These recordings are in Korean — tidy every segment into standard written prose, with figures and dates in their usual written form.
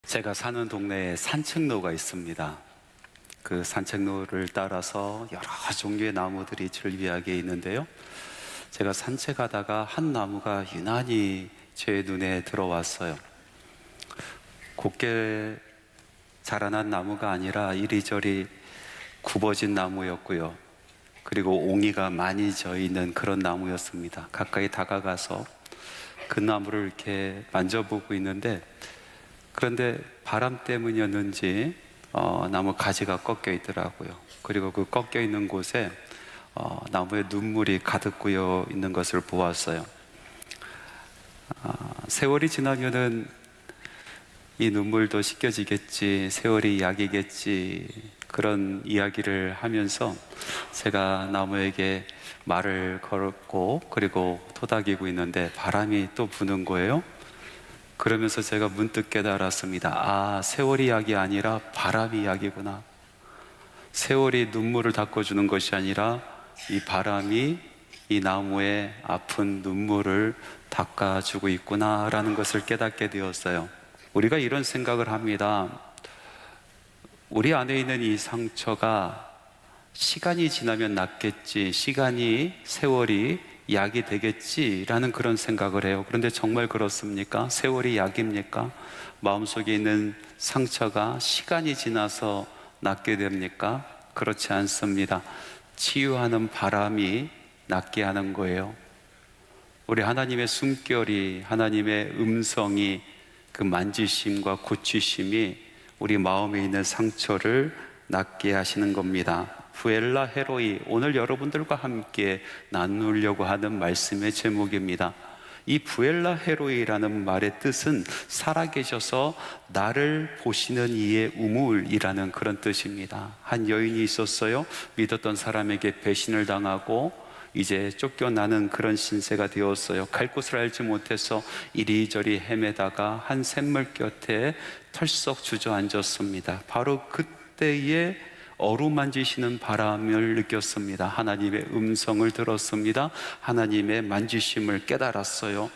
제가 사는 동네에 산책로가 있습니다. 그 산책로를 따라서 여러 종류의 나무들이 즐비하게 있는데요. 제가 산책하다가 한 나무가 유난히 제 눈에 들어왔어요. 곱게 자라난 나무가 아니라 이리저리 굽어진 나무였고요. 그리고 옹이가 많이 져 있는 그런 나무였습니다. 가까이 다가가서 그 나무를 이렇게 만져보고 있는데, 그런데 바람 때문이었는지 나무 가지가 꺾여 있더라고요. 그리고 그 꺾여 있는 곳에 나무에 눈물이 가득 고여 있는 것을 보았어요. 세월이 지나면은 이 눈물도 씻겨지겠지, 세월이 약이겠지, 그런 이야기를 하면서 제가 나무에게 말을 걸었고, 그리고 토닥이고 있는데 바람이 또 부는 거예요. 그러면서 제가 문득 깨달았습니다. 아, 세월이 약이 아니라 바람이 약이구나. 세월이 눈물을 닦아주는 것이 아니라 이 바람이 이 나무의 아픈 눈물을 닦아주고 있구나라는 것을 깨닫게 되었어요. 우리가 이런 생각을 합니다. 우리 안에 있는 이 상처가 시간이 지나면 낫겠지, 세월이 약이 되겠지라는 그런 생각을 해요. 그런데 정말 그렇습니까? 세월이 약입니까? 마음속에 있는 상처가 시간이 지나서 낫게 됩니까? 그렇지 않습니다. 치유하는 바람이 낫게 하는 거예요. 우리 하나님의 숨결이, 하나님의 음성이, 그 만지심과 고치심이 우리 마음에 있는 상처를 낫게 하시는 겁니다. 부엘라 헤로이, 오늘 여러분들과 함께 나누려고 하는 말씀의 제목입니다. 이 부엘라 헤로이라는 말의 뜻은 살아계셔서 나를 보시는 이의 우물이라는 그런 뜻입니다. 한 여인이 있었어요. 믿었던 사람에게 배신을 당하고 이제 쫓겨나는 그런 신세가 되었어요. 갈 곳을 알지 못해서 이리저리 헤매다가 한 샘물 곁에 털썩 주저앉았습니다. 바로 그때에 어루만지시는 바람을 느꼈습니다. 하나님의 음성을 들었습니다. 하나님의 만지심을 깨달았어요.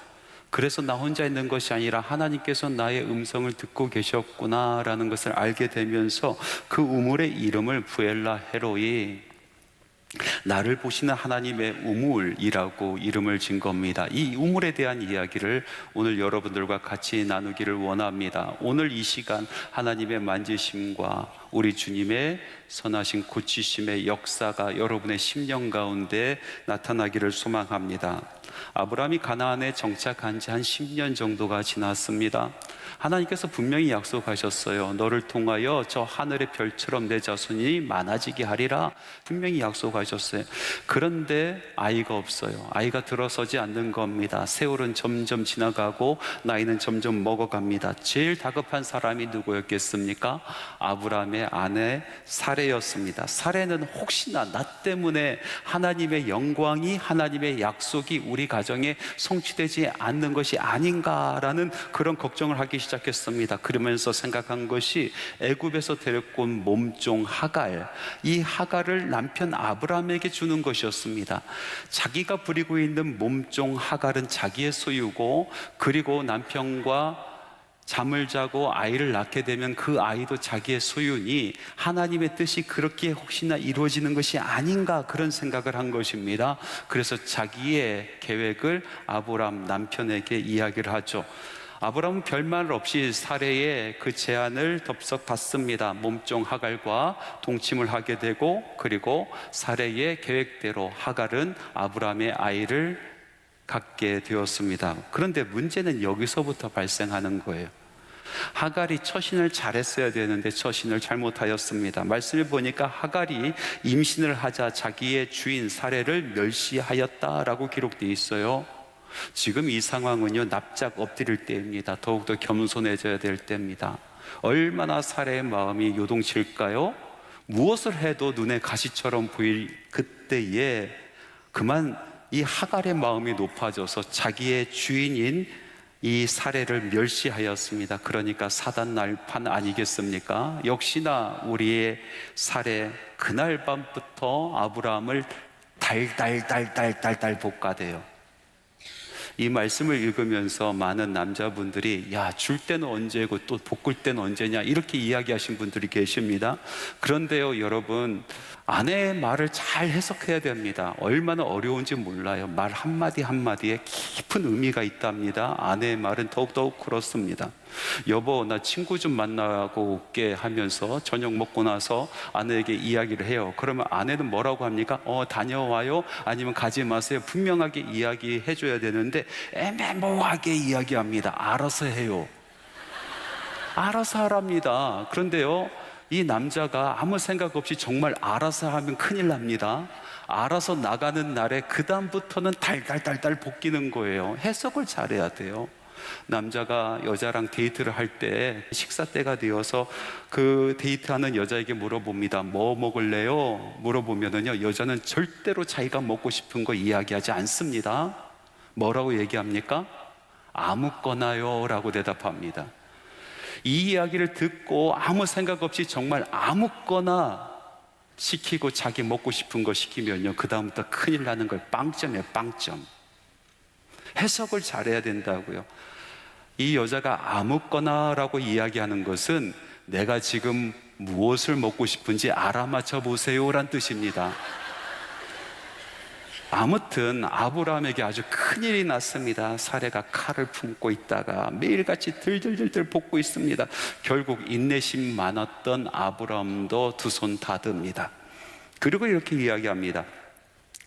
그래서 나 혼자 있는 것이 아니라 하나님께서 나의 음성을 듣고 계셨구나라는 것을 알게 되면서 그 우물의 이름을 부엘라 헤로이, 나를 보시는 하나님의 우물이라고 이름을 진 겁니다. 이 우물에 대한 이야기를 오늘 여러분들과 같이 나누기를 원합니다. 오늘 이 시간 하나님의 만지심과 우리 주님의 선하신 고치심의 역사가 여러분의 심령 가운데 나타나기를 소망합니다. 아브라함이 가나안에 정착한 지 한 10년 정도가 지났습니다. 하나님께서 분명히 약속하셨어요. 너를 통하여 저 하늘의 별처럼 내 자손이 많아지게 하리라, 분명히 약속하셨어요. 그런데 아이가 없어요. 아이가 들어서지 않는 겁니다. 세월은 점점 지나가고 나이는 점점 먹어갑니다. 제일 다급한 사람이 누구였겠습니까? 아브라함의 아내 사레였습니다. 사레는 혹시나 나 때문에 하나님의 영광이, 하나님의 약속이 우리 가정에 성취되지 않는 것이 아닌가라는 그런 걱정을 하기 시작했습니다. 그러면서 생각한 것이 애굽에서 데리고 온 몸종 하갈, 이 하갈을 남편 아브라함에게 주는 것이었습니다. 자기가 부리고 있는 몸종 하갈은 자기의 소유고, 그리고 남편과 잠을 자고 아이를 낳게 되면 그 아이도 자기의 소유니 하나님의 뜻이 그렇게 혹시나 이루어지는 것이 아닌가, 그런 생각을 한 것입니다. 그래서 자기의 계획을 아브라함 남편에게 이야기를 하죠. 아브라함은 별말 없이 사레의 그 제안을 덥석 받습니다. 몸종 하갈과 동침을 하게 되고, 그리고 사레의 계획대로 하갈은 아브라함의 아이를 갖게 되었습니다. 그런데 문제는 여기서부터 발생하는 거예요. 하갈이 처신을 잘했어야 되는데 처신을 잘못하였습니다. 말씀을 보니까 하갈이 임신을 하자 자기의 주인 사레를 멸시하였다라고 기록되어 있어요. 지금 이 상황은요, 납작 엎드릴 때입니다. 더욱더 겸손해져야 될 때입니다. 얼마나 사레의 마음이 요동칠까요? 무엇을 해도 눈에 가시처럼 보일 그때에 그만 이 하갈의 마음이 높아져서 자기의 주인인 이 사레를 멸시하였습니다. 그러니까 사단 날판 아니겠습니까? 역시나 우리의 사레, 그날 밤부터 아브라함을 달달달달달달 볶아대요. 이 말씀을 읽으면서 많은 남자분들이 야, 줄 때는 언제고 또 볶을 때는 언제냐 이렇게 이야기하신 분들이 계십니다. 그런데요, 여러분, 아내의 말을 잘 해석해야 됩니다. 얼마나 어려운지 몰라요. 말 한마디 한마디에 깊은 의미가 있답니다. 아내의 말은 더욱더욱 그렇습니다. 여보, 나 친구 좀 만나고 올게 하면서 저녁 먹고 나서 아내에게 이야기를 해요. 그러면 아내는 뭐라고 합니까? 다녀와요? 아니면 가지 마세요? 분명하게 이야기해 줘야 되는데 애매모호하게 이야기합니다. 알아서 해요. 알아서 하랍니다. 그런데요, 이 남자가 아무 생각 없이 정말 알아서 하면 큰일 납니다. 알아서 나가는 날에 그 다음부터는 달달달달 볶이는 거예요. 해석을 잘해야 돼요. 남자가 여자랑 데이트를 할 때 식사 때가 되어서 그 데이트하는 여자에게 물어봅니다. 뭐 먹을래요? 물어보면은요, 여자는 절대로 자기가 먹고 싶은 거 이야기하지 않습니다. 뭐라고 얘기합니까? 아무거나요 라고 대답합니다. 이 이야기를 듣고 아무 생각 없이 정말 아무거나 시키고 자기 먹고 싶은 거 시키면요, 그 다음부터 큰일 나는 거예요. 빵점이에요, 빵점. 해석을 잘해야 된다고요. 이 여자가 아무거나라고 이야기하는 것은 내가 지금 무엇을 먹고 싶은지 알아맞혀 보세요란 뜻입니다. 아무튼 아브라함에게 아주 큰일이 났습니다. 사례가 칼을 품고 있다가 매일같이 들들들들 볶고 있습니다. 결국 인내심 많았던 아브라함도 두 손 다 듭니다. 그리고 이렇게 이야기합니다.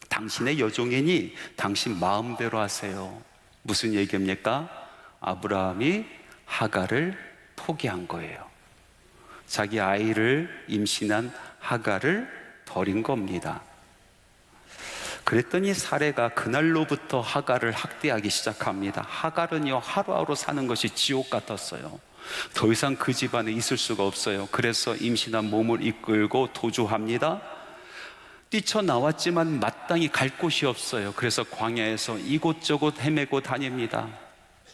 당신의 여종이니 당신 마음대로 하세요. 무슨 얘기입니까? 아브라함이 하갈을 포기한 거예요. 자기 아이를 임신한 하갈을 버린 겁니다. 그랬더니 사레가 그날로부터 하갈을 학대하기 시작합니다. 하갈은요, 하루하루 사는 것이 지옥 같았어요. 더 이상 그 집안에 있을 수가 없어요. 그래서 임신한 몸을 이끌고 도주합니다. 뛰쳐나왔지만 마땅히 갈 곳이 없어요. 그래서 광야에서 이곳저곳 헤매고 다닙니다.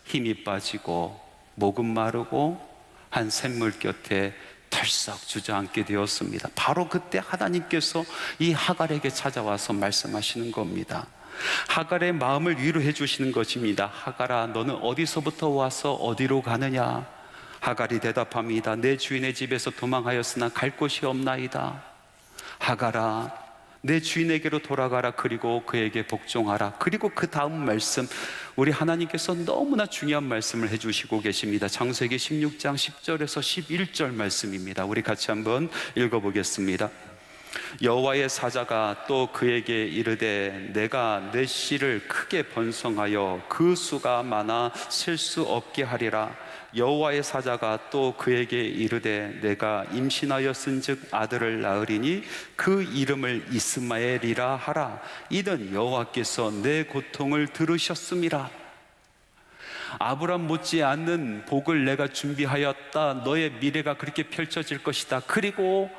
힘이 빠지고 목은 마르고 한 샘물 곁에 털썩 주저앉게 되었습니다. 바로 그때 하나님께서 이 하갈에게 찾아와서 말씀하시는 겁니다. 하갈의 마음을 위로해 주시는 것입니다. 하갈아, 너는 어디서부터 와서 어디로 가느냐? 하갈이 대답합니다. 내 주인의 집에서 도망하였으나 갈 곳이 없나이다. 하갈아, 내 주인에게로 돌아가라. 그리고 그에게 복종하라. 그리고 그 다음 말씀, 우리 하나님께서 너무나 중요한 말씀을 해주시고 계십니다. 창세기 16장 10절에서 11절 말씀입니다. 우리 같이 한번 읽어보겠습니다. 여호와의 사자가 또 그에게 이르되 내가 내 씨를 크게 번성하여 그 수가 많아 셀 수 없게 하리라. 여호와의 사자가 또 그에게 이르되 내가 임신하였은즉 아들을 낳으리니 그 이름을 이스마엘이라 하라. 이는 여호와께서 내 고통을 들으셨음이라. 아브람 못지않는 복을 내가 준비하였다. 너의 미래가 그렇게 펼쳐질 것이다. 그리고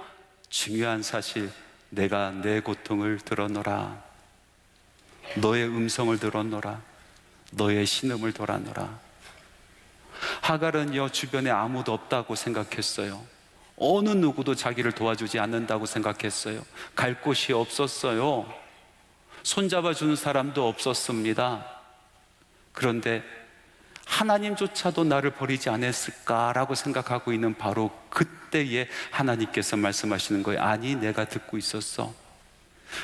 중요한 사실, 내가 내 고통을 들었노라. 너의 음성을 들었노라. 너의 신음을 돌았노라. 하갈은요, 주변에 아무도 없다고 생각했어요. 어느 누구도 자기를 도와주지 않는다고 생각했어요. 갈 곳이 없었어요. 손잡아 주는 사람도 없었습니다. 그런데 하나님조차도 나를 버리지 않았을까라고 생각하고 있는 바로 그때에 하나님께서 말씀하시는 거예요. 아니, 내가 듣고 있었어.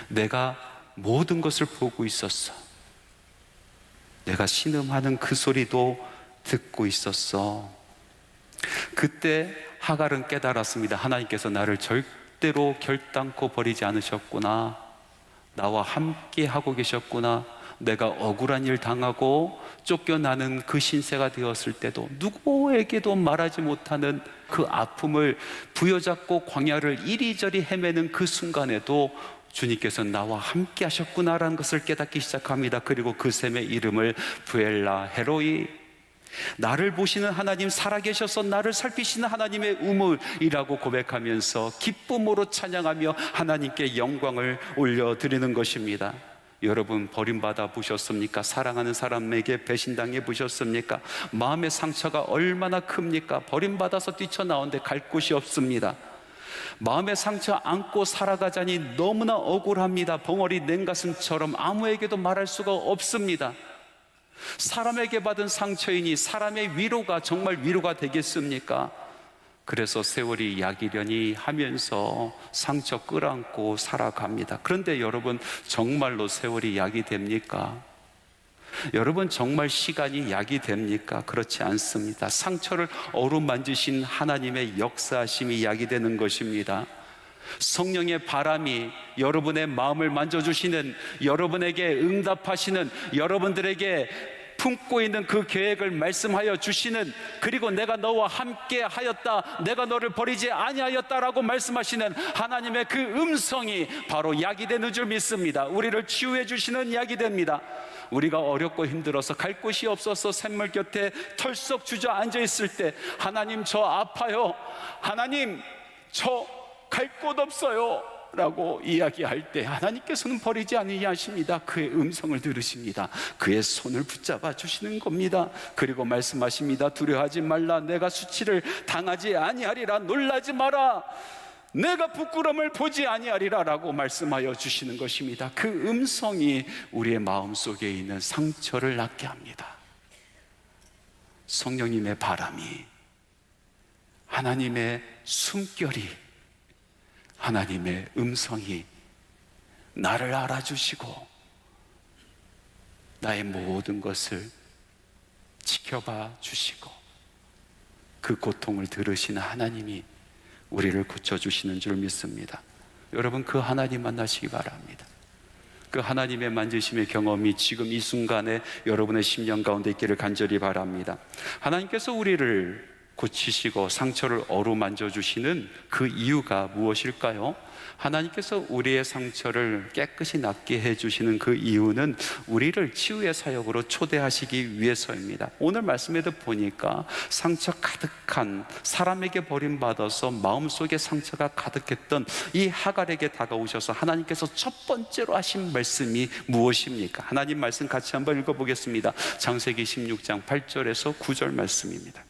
내가 모든 것을 보고 있었어. 내가 신음하는 그 소리도 듣고 있었어. 그때 하갈은 깨달았습니다. 하나님께서 나를 절대로 결단코 버리지 않으셨구나. 나와 함께 하고 계셨구나. 내가 억울한 일 당하고 쫓겨나는 그 신세가 되었을 때도 누구에게도 말하지 못하는 그 아픔을 부여잡고 광야를 이리저리 헤매는 그 순간에도 주님께서 나와 함께 하셨구나라는 것을 깨닫기 시작합니다. 그리고 그 샘의 이름을 부엘라 헤로이, 나를 보시는 하나님, 살아계셔서 나를 살피시는 하나님의 우물이라고 고백하면서 기쁨으로 찬양하며 하나님께 영광을 올려드리는 것입니다. 여러분, 버림받아 보셨습니까? 사랑하는 사람에게 배신당해 보셨습니까? 마음의 상처가 얼마나 큽니까? 버림받아서 뛰쳐나오는데 갈 곳이 없습니다. 마음의 상처 안고 살아가자니 너무나 억울합니다. 벙어리 냉가슴처럼 아무에게도 말할 수가 없습니다. 사람에게 받은 상처이니 사람의 위로가 정말 위로가 되겠습니까? 그래서 세월이 약이려니 하면서 상처 끌어안고 살아갑니다. 그런데 여러분, 정말로 세월이 약이 됩니까? 여러분, 정말 시간이 약이 됩니까? 그렇지 않습니다. 상처를 어루만지신 하나님의 역사하심이 약이 되는 것입니다. 성령의 바람이 여러분의 마음을 만져주시는, 여러분에게 응답하시는, 여러분들에게 품고 있는 그 계획을 말씀하여 주시는, 그리고 내가 너와 함께 하였다, 내가 너를 버리지 아니하였다라고 말씀하시는 하나님의 그 음성이 바로 약이 되는 줄 믿습니다. 우리를 치유해 주시는 약이 됩니다. 우리가 어렵고 힘들어서 갈 곳이 없어서 샘물 곁에 털썩 주저앉아 있을 때, 하나님 저 아파요, 하나님 저 갈 곳 없어요 라고 이야기할 때 하나님께서는 버리지 아니하십니다. 그의 음성을 들으십니다. 그의 손을 붙잡아 주시는 겁니다. 그리고 말씀하십니다. 두려워하지 말라, 내가 수치를 당하지 아니하리라. 놀라지 마라, 내가 부끄러움을 보지 아니하리라 라고 말씀하여 주시는 것입니다. 그 음성이 우리의 마음속에 있는 상처를 낫게 합니다. 성령님의 바람이, 하나님의 숨결이, 하나님의 음성이 나를 알아주시고 나의 모든 것을 지켜봐 주시고 그 고통을 들으시는 하나님이 우리를 고쳐주시는 줄 믿습니다. 여러분, 그 하나님 만나시기 바랍니다. 그 하나님의 만지심의 경험이 지금 이 순간에 여러분의 심령 가운데 있기를 간절히 바랍니다. 하나님께서 우리를 고치시고 상처를 어루만져 주시는 그 이유가 무엇일까요? 하나님께서 우리의 상처를 깨끗이 낫게 해주시는 그 이유는 우리를 치유의 사역으로 초대하시기 위해서입니다. 오늘 말씀에도 보니까 상처 가득한, 사람에게 버림받아서 마음속에 상처가 가득했던 이 하갈에게 다가오셔서 하나님께서 첫 번째로 하신 말씀이 무엇입니까? 하나님 말씀 같이 한번 읽어보겠습니다. 창세기 16장 8절에서 9절 말씀입니다.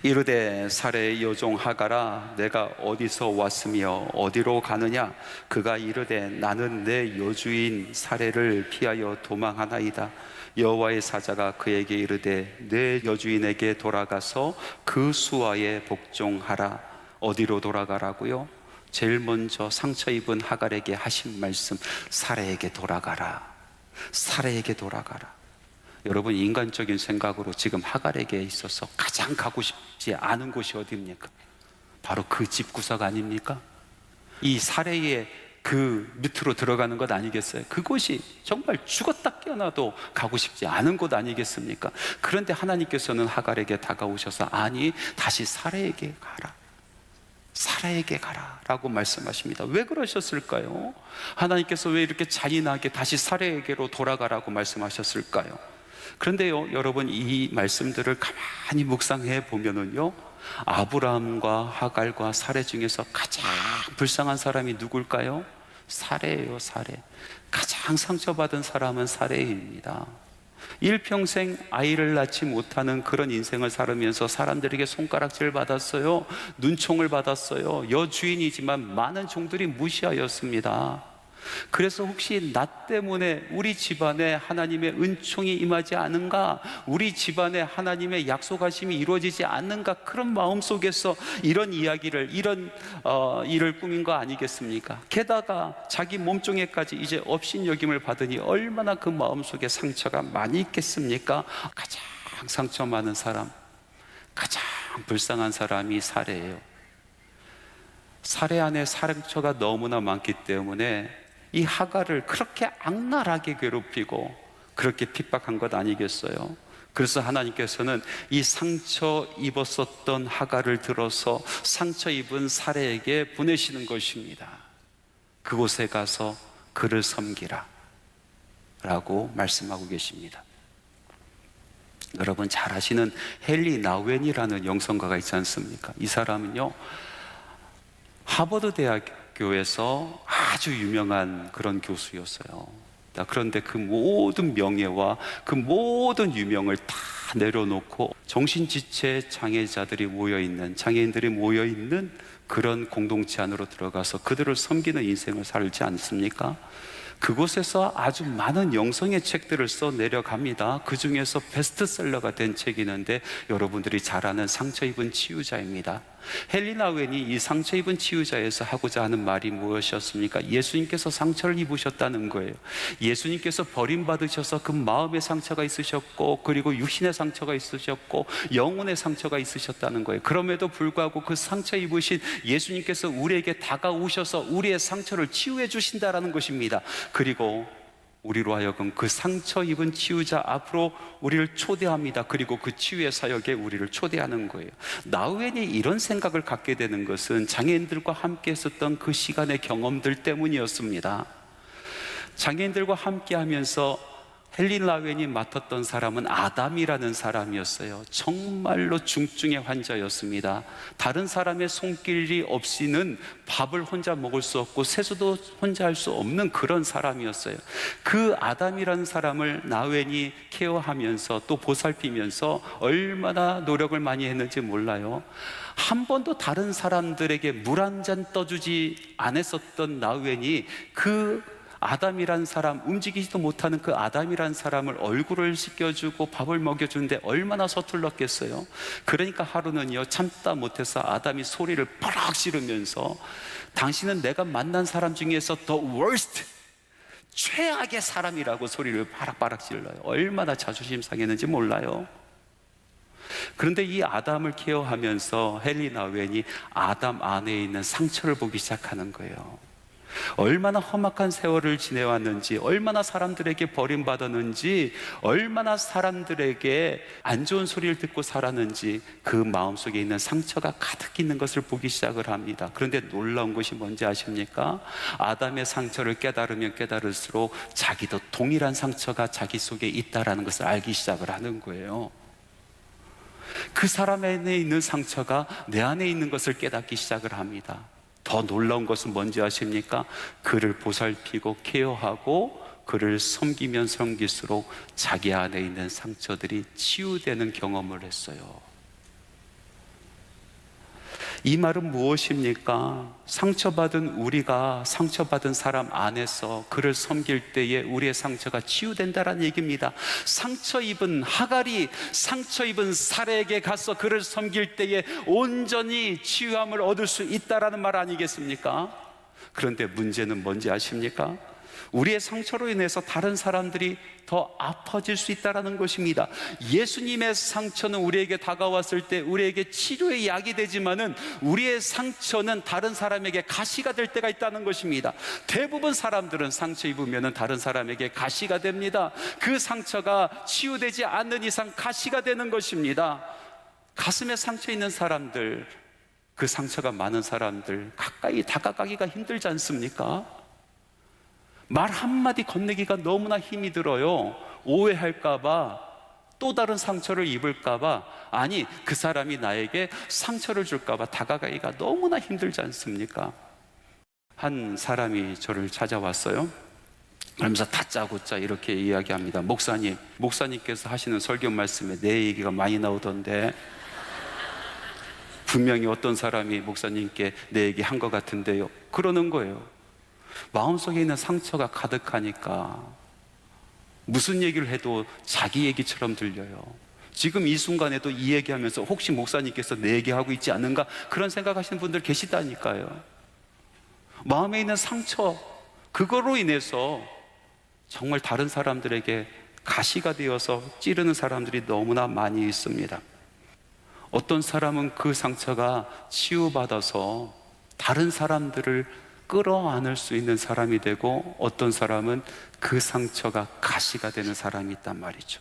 이르되 사레의 여종 하갈아, 내가 어디서 왔으며 어디로 가느냐? 그가 이르되 나는 내 여주인 사레를 피하여 도망하나이다. 여호와의 사자가 그에게 이르되 내 여주인에게 돌아가서 그 수하에 복종하라. 어디로 돌아가라고요? 제일 먼저 상처 입은 하갈에게 하신 말씀, 사레에게 돌아가라, 사레에게 돌아가라. 여러분, 인간적인 생각으로 지금 하갈에게 있어서 가장 가고 싶지 않은 곳이 어디입니까? 바로 그 집구석 아닙니까? 이 사레의 그 밑으로 들어가는 것 아니겠어요? 그곳이 정말 죽었다 깨어나도 가고 싶지 않은 곳 아니겠습니까? 그런데 하나님께서는 하갈에게 다가오셔서 아니, 다시 사레에게 가라, 사라에게 가라 라고 말씀하십니다. 왜 그러셨을까요? 하나님께서 왜 이렇게 잔인하게 다시 사라에게로 돌아가라고 말씀하셨을까요? 그런데요, 여러분, 이 말씀들을 가만히 묵상해 보면은요, 아브라함과 하갈과 사레 중에서 가장 불쌍한 사람이 누굴까요? 사레예요. 사레. 가장 상처받은 사람은 사레입니다. 일평생 아이를 낳지 못하는 그런 인생을 살으면서 사람들에게 손가락질 받았어요. 눈총을 받았어요. 여주인이지만 많은 종들이 무시하였습니다. 그래서 혹시 나 때문에 우리 집안에 하나님의 은총이 임하지 않은가, 우리 집안에 하나님의 약속하심이 이루어지지 않는가, 그런 마음속에서 이런 이야기를, 이런 일을 꾸민 거 아니겠습니까? 게다가 자기 몸종에까지 이제 업신여김을 받으니 얼마나 그 마음속에 상처가 많이 있겠습니까? 가장 상처 많은 사람, 가장 불쌍한 사람이 사레예요. 사레 안에 상처가 너무나 많기 때문에 이 하갈을 그렇게 악랄하게 괴롭히고 그렇게 핍박한 것 아니겠어요? 그래서 하나님께서는 이 상처 입었었던 하갈을 들어서 상처 입은 사레에게 보내시는 것입니다. 그곳에 가서 그를 섬기라 라고 말씀하고 계십니다. 여러분 잘 아시는 헨리 나우엔이라는 영성가가 있지 않습니까? 이 사람은요, 하버드 대학교에서 아주 유명한 그런 교수였어요. 그런데 그 모든 명예와 그 모든 유명을 다 내려놓고 정신지체 장애자들이 모여있는, 장애인들이 모여있는 그런 공동체 안으로 들어가서 그들을 섬기는 인생을 살지 않습니까? 그곳에서 아주 많은 영성의 책들을 써 내려갑니다. 그 중에서 베스트셀러가 된 책이 있는데 여러분들이 잘 아는 상처 입은 치유자입니다. 헨리 나우엔이 이 상처 입은 치유자에서 하고자 하는 말이 무엇이었습니까? 예수님께서 상처를 입으셨다는 거예요. 예수님께서 버림받으셔서 그 마음의 상처가 있으셨고, 그리고 육신의 상처가 있으셨고, 영혼의 상처가 있으셨다는 거예요. 그럼에도 불구하고 그 상처 입으신 예수님께서 우리에게 다가오셔서 우리의 상처를 치유해 주신다라는 것입니다. 그리고 우리로 하여금 그 상처 입은 치유자 앞으로 우리를 초대합니다. 그리고 그 치유의 사역에 우리를 초대하는 거예요. 나우엔이 이런 생각을 갖게 되는 것은 장애인들과 함께 했었던 그 시간의 경험들 때문이었습니다. 장애인들과 함께 하면서 헨리 나우엔이 맡았던 사람은 아담이라는 사람이었어요. 정말로 중증의 환자였습니다. 다른 사람의 손길이 없이는 밥을 혼자 먹을 수 없고 세수도 혼자 할 수 없는 그런 사람이었어요. 그 아담이라는 사람을 나우엔이 케어하면서 또 보살피면서 얼마나 노력을 많이 했는지 몰라요. 한 번도 다른 사람들에게 물 한 잔 떠주지 않았었던 나우엔이 그 아담이란 사람, 움직이지도 못하는 그 아담이란 사람을 얼굴을 씻겨주고 밥을 먹여주는데 얼마나 서툴렀겠어요. 그러니까 하루는요, 참다 못해서 아담이 소리를 펄럭 지르면서 당신은 내가 만난 사람 중에서 the worst, 최악의 사람이라고 소리를 바락바락 질러요. 얼마나 자존심 상했는지 몰라요. 그런데 이 아담을 케어하면서 헨리 나우엔이 아담 안에 있는 상처를 보기 시작하는 거예요. 얼마나 험악한 세월을 지내왔는지, 얼마나 사람들에게 버림받았는지, 얼마나 사람들에게 안 좋은 소리를 듣고 살았는지 그 마음속에 있는 상처가 가득 있는 것을 보기 시작을 합니다. 그런데 놀라운 것이 뭔지 아십니까? 아담의 상처를 깨달으면 깨달을수록 자기도 동일한 상처가 자기 속에 있다는 것을 알기 시작을 하는 거예요. 그 사람 안에 있는 상처가 내 안에 있는 것을 깨닫기 시작을 합니다. 더 놀라운 것은 뭔지 아십니까? 그를 보살피고 케어하고 그를 섬기면 섬길수록 자기 안에 있는 상처들이 치유되는 경험을 했어요. 이 말은 무엇입니까? 상처받은 우리가 상처받은 사람 안에서 그를 섬길 때에 우리의 상처가 치유된다는 얘기입니다. 상처 입은 하갈이 상처 입은 사라에게 가서 그를 섬길 때에 온전히 치유함을 얻을 수 있다는 말 아니겠습니까? 그런데 문제는 뭔지 아십니까? 우리의 상처로 인해서 다른 사람들이 더 아파질 수 있다는 것입니다. 예수님의 상처는 우리에게 다가왔을 때 우리에게 치료의 약이 되지만은 우리의 상처는 다른 사람에게 가시가 될 때가 있다는 것입니다. 대부분 사람들은 상처 입으면 다른 사람에게 가시가 됩니다. 그 상처가 치유되지 않는 이상 가시가 되는 것입니다. 가슴에 상처 있는 사람들, 그 상처가 많은 사람들 가까이 다가가기가 힘들지 않습니까? 말 한마디 건네기가 너무나 힘이 들어요. 오해할까봐, 또 다른 상처를 입을까봐, 아니 그 사람이 나에게 상처를 줄까봐 다가가기가 너무나 힘들지 않습니까? 한 사람이 저를 찾아왔어요. 그러면서 다짜고짜 이렇게 이야기합니다. 목사님께서 하시는 설교 말씀에 내 얘기가 많이 나오던데 분명히 어떤 사람이 목사님께 내 얘기 한 것 같은데요, 그러는 거예요. 마음속에 있는 상처가 가득하니까 무슨 얘기를 해도 자기 얘기처럼 들려요. 지금 이 순간에도 이 얘기하면서 혹시 목사님께서 내 얘기하고 있지 않은가 그런 생각하시는 분들 계시다니까요. 마음에 있는 상처, 그거로 인해서 정말 다른 사람들에게 가시가 되어서 찌르는 사람들이 너무나 많이 있습니다. 어떤 사람은 그 상처가 치유받아서 다른 사람들을 끌어안을 수 있는 사람이 되고, 어떤 사람은 그 상처가 가시가 되는 사람이 있단 말이죠.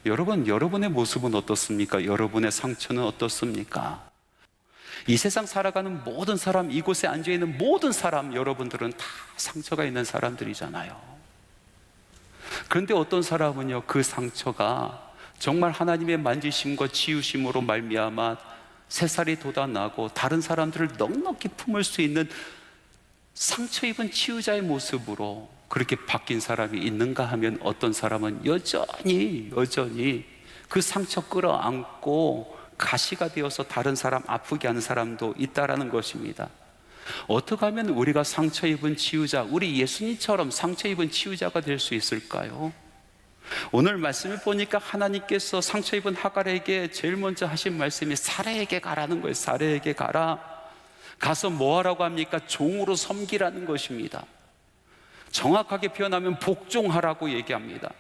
여러분, 여러분의 모습은 어떻습니까? 여러분의 상처는 어떻습니까? 이 세상 살아가는 모든 사람, 이곳에 앉아있는 모든 사람, 여러분들은 다 상처가 있는 사람들이잖아요. 그런데 어떤 사람은요, 그 상처가 정말 하나님의 만지심과 치유심으로 말미암아 새살이 돋아나고 다른 사람들을 넉넉히 품을 수 있는 상처 입은 치유자의 모습으로 그렇게 바뀐 사람이 있는가 하면, 어떤 사람은 여전히 그 상처 끌어안고 가시가 되어서 다른 사람 아프게 하는 사람도 있다라는 것입니다. 어떻게 하면 우리가 상처 입은 치유자, 우리 예수님처럼 상처 입은 치유자가 될 수 있을까요? 오늘 말씀을 보니까 하나님께서 상처 입은 하갈에게 제일 먼저 하신 말씀이 사례에게 가라는 거예요. 사례에게 가라. 가서 뭐 하라고 합니까? 종으로 섬기라는 것입니다. 정확하게 표현하면 복종하라고 얘기합니다.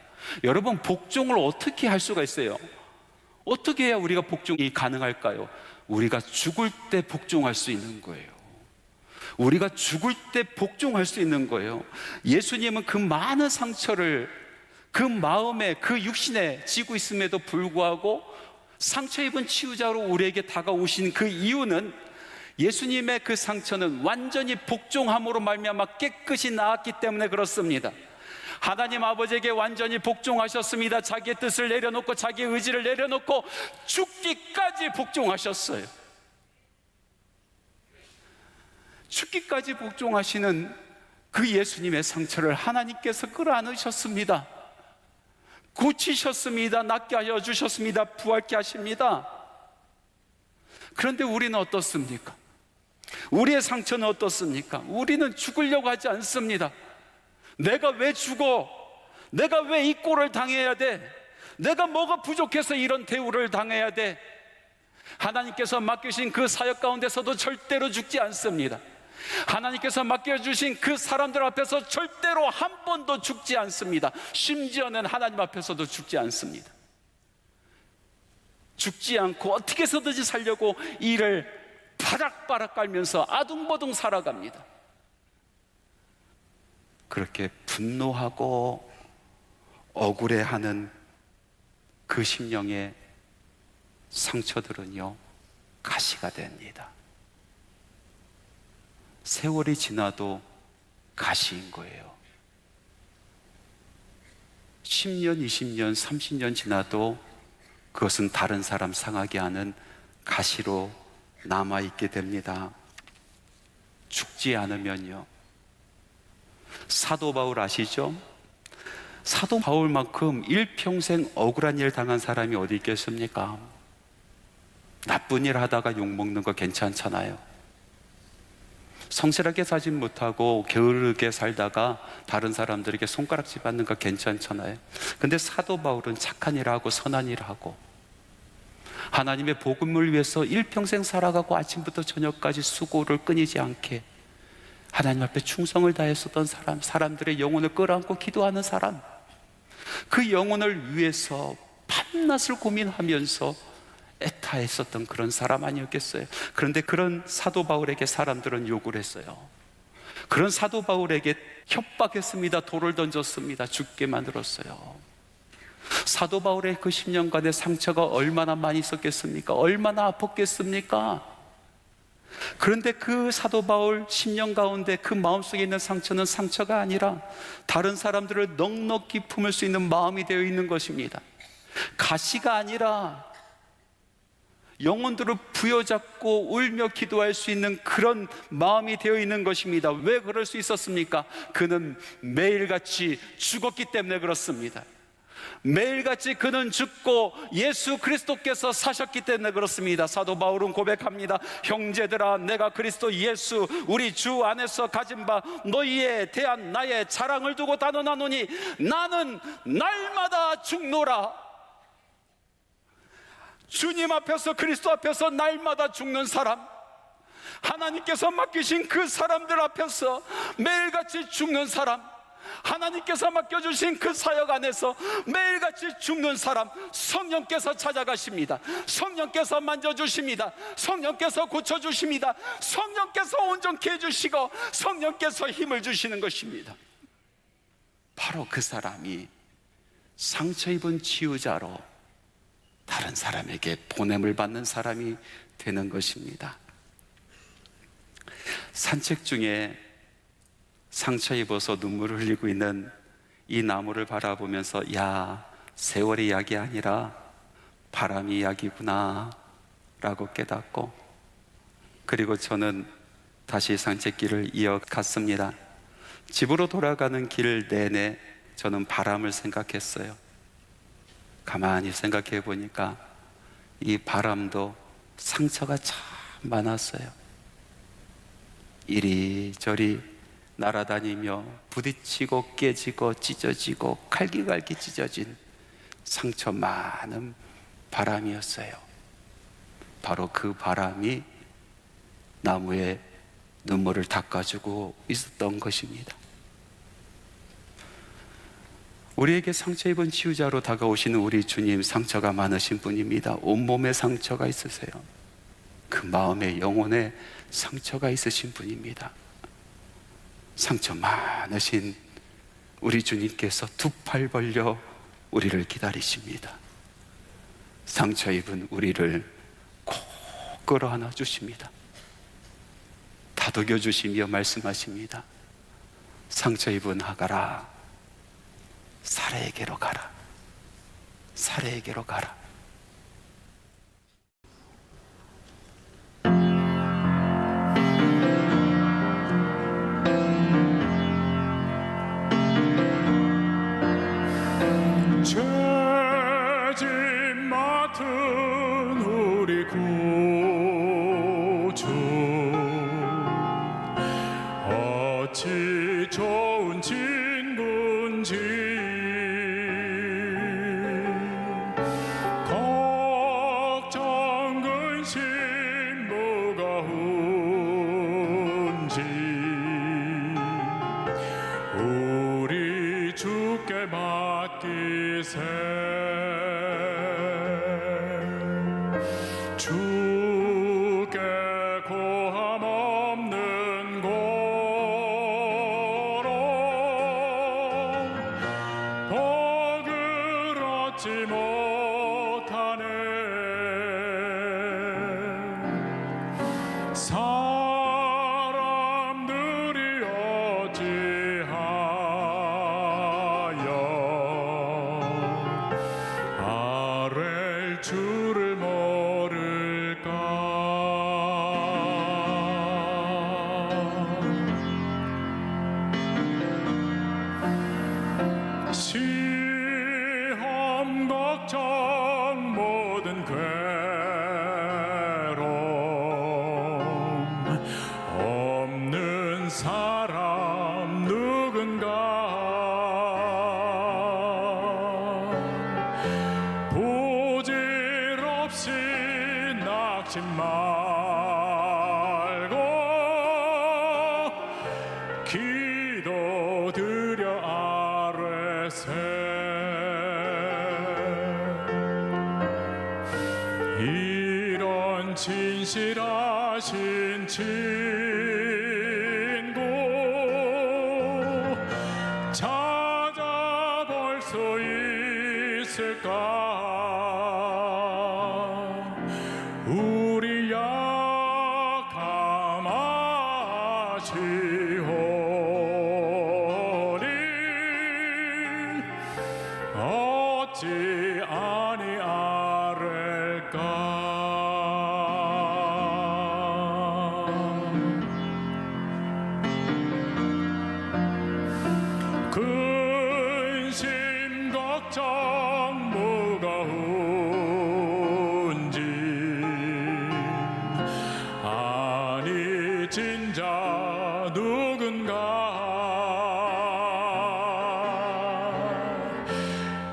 여러분, 복종을 어떻게 할 수가 있어요? 어떻게 해야 우리가 복종이 가능할까요? 우리가 죽을 때 복종할 수 있는 거예요. 우리가 죽을 때 복종할 수 있는 거예요. 예수님은 그 많은 상처를 그 마음에, 그 육신에 지고 있음에도 불구하고 상처 입은 치유자로 우리에게 다가오신 그 이유는, 예수님의 그 상처는 완전히 복종함으로 말미암아 깨끗이 나았기 때문에 그렇습니다. 하나님 아버지에게 완전히 복종하셨습니다. 자기의 뜻을 내려놓고 자기의 의지를 내려놓고 죽기까지 복종하셨어요. 죽기까지 복종하시는 그 예수님의 상처를 하나님께서 끌어안으셨습니다. 고치셨습니다. 낫게 하여 주셨습니다. 부활케 하십니다. 그런데 우리는 어떻습니까? 우리의 상처는 어떻습니까? 우리는 죽으려고 하지 않습니다. 내가 왜 죽어? 내가 왜 이 꼴을 당해야 돼? 내가 뭐가 부족해서 이런 대우를 당해야 돼? 하나님께서 맡기신 그 사역 가운데서도 절대로 죽지 않습니다. 하나님께서 맡겨주신 그 사람들 앞에서 절대로 한 번도 죽지 않습니다. 심지어는 하나님 앞에서도 죽지 않습니다. 죽지 않고 어떻게 해서든지 살려고 이를 바락바락 깔면서 아둥바둥 살아갑니다. 그렇게 분노하고 억울해하는 그 심령의 상처들은요, 가시가 됩니다. 세월이 지나도 가시인 거예요. 10년, 20년, 30년 지나도 그것은 다른 사람 상하게 하는 가시로 남아있게 됩니다. 죽지 않으면요. 사도 바울 아시죠? 사도 바울만큼 일평생 억울한 일 당한 사람이 어디 있겠습니까? 나쁜 일 하다가 욕먹는 거 괜찮잖아요. 성실하게 살진 못하고 게으르게 살다가 다른 사람들에게 손가락질 받는 거 괜찮잖아요. 근데 사도 바울은 착한 일 하고 선한 일 하고 하나님의 복음을 위해서 일평생 살아가고 아침부터 저녁까지 수고를 끊이지 않게 하나님 앞에 충성을 다했었던 사람, 사람들의 영혼을 끌어안고 기도하는 사람, 그 영혼을 위해서 밤낮을 고민하면서 애타했었던 그런 사람 아니었겠어요? 그런데 그런 사도 바울에게 사람들은 욕을 했어요. 그런 사도 바울에게 협박했습니다. 돌을 던졌습니다. 죽게 만들었어요. 사도 바울의 그 10년간의 상처가 얼마나 많이 있었겠습니까? 얼마나 아팠겠습니까? 그런데 그 사도 바울 10년 가운데 그 마음속에 있는 상처는 상처가 아니라 다른 사람들을 넉넉히 품을 수 있는 마음이 되어 있는 것입니다. 가시가 아니라 영혼들을 부여잡고 울며 기도할 수 있는 그런 마음이 되어 있는 것입니다. 왜 그럴 수 있었습니까? 그는 매일같이 죽었기 때문에 그렇습니다. 매일같이 그는 죽고 예수 그리스도께서 사셨기 때문에 그렇습니다. 사도 바울은 고백합니다. 형제들아, 내가 그리스도 예수 우리 주 안에서 가진 바 너희에 대한 나의 자랑을 두고 단언하노니 나는 날마다 죽노라. 주님 앞에서, 그리스도 앞에서 날마다 죽는 사람, 하나님께서 맡기신 그 사람들 앞에서 매일같이 죽는 사람, 하나님께서 맡겨주신 그 사역 안에서 매일같이 죽는 사람, 성령께서 찾아가십니다. 성령께서 만져주십니다. 성령께서 고쳐주십니다. 성령께서 온전케 해주시고 성령께서 힘을 주시는 것입니다. 바로 그 사람이 상처 입은 치유자로 다른 사람에게 보냄을 받는 사람이 되는 것입니다. 산책 중에 상처 입어서 눈물을 흘리고 있는 이 나무를 바라보면서, 야, 세월이 약이 아니라 바람이 약이구나 라고 깨닫고, 그리고 저는 다시 산책길을 이어갔습니다. 집으로 돌아가는 길 내내 저는 바람을 생각했어요. 가만히 생각해 보니까 이 바람도 상처가 참 많았어요. 이리저리 날아다니며 부딪히고 깨지고 찢어지고 갈기갈기 찢어진 상처 많은 바람이었어요. 바로 그 바람이 나무에 눈물을 닦아주고 있었던 것입니다. 우리에게 상처 입은 치유자로 다가오시는 우리 주님, 상처가 많으신 분입니다. 온몸에 상처가 있으세요. 그 마음에 영혼에 상처가 있으신 분입니다. 상처 많으신 우리 주님께서 두 팔 벌려 우리를 기다리십니다. 상처 입은 우리를 꼭 끌어안아 주십니다. 다독여 주시며 말씀하십니다. 상처 입은 하가라, 사례에게로 가라. 사례에게로 가라. 죄짐 맡은 우리 구주, 어찌 좋은 친구인지 걱정 근심 무거운지 우리 주께 맡기세. 주께 고함 없는 고로 복을 얻지 못하네. 사람들이 어찌하여 아랠 줄을 모를까. 시험 걱정 모든 괴로움 없는 사람 누군가. 부질없이 낙심 말고 기도드려 아뢰세. 이런 진실하신 친구 찾아볼 수 있을까. 우리 약함 아시오니 어찌 아니 아랠까. 근심 걱정 무거운지 아니 진짜 누군가.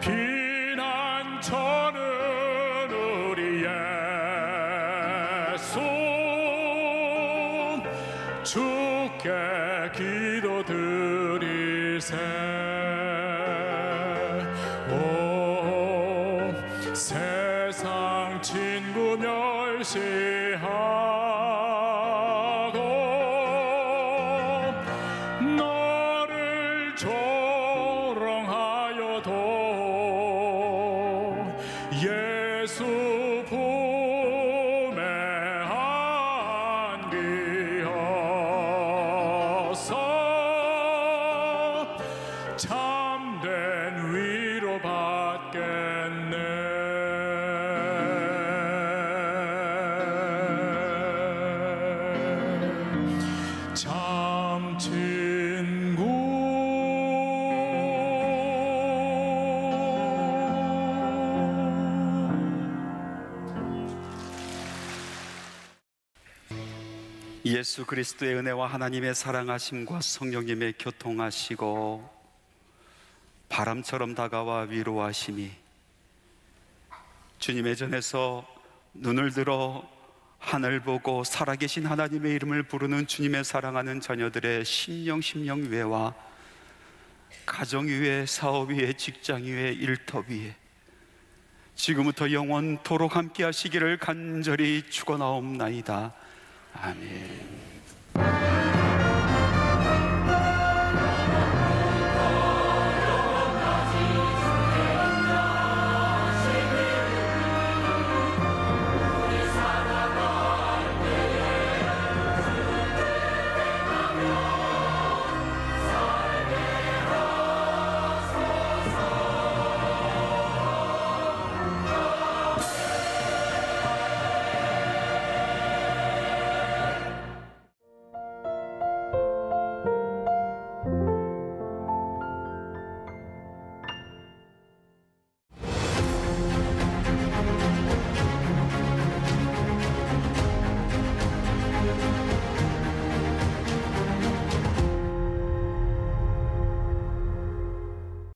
피난처는 우리 예수, 주께 기도드리세. 오, 세상 친구 멸시하고 너를 조롱하여도 예수 품에 안기어서 예수 그리스도의 은혜와 하나님의 사랑하심과 성령님의 교통하시고 바람처럼 다가와 위로하심이 주님의 전에서 눈을 들어 하늘 보고 살아계신 하나님의 이름을 부르는 주님의 사랑하는 자녀들의 심령 위에와 가정 위에, 사업 위에, 직장 위에, 일터 위에 지금부터 영원토록 함께 하시기를 간절히 축원하옵나이다. 아멘.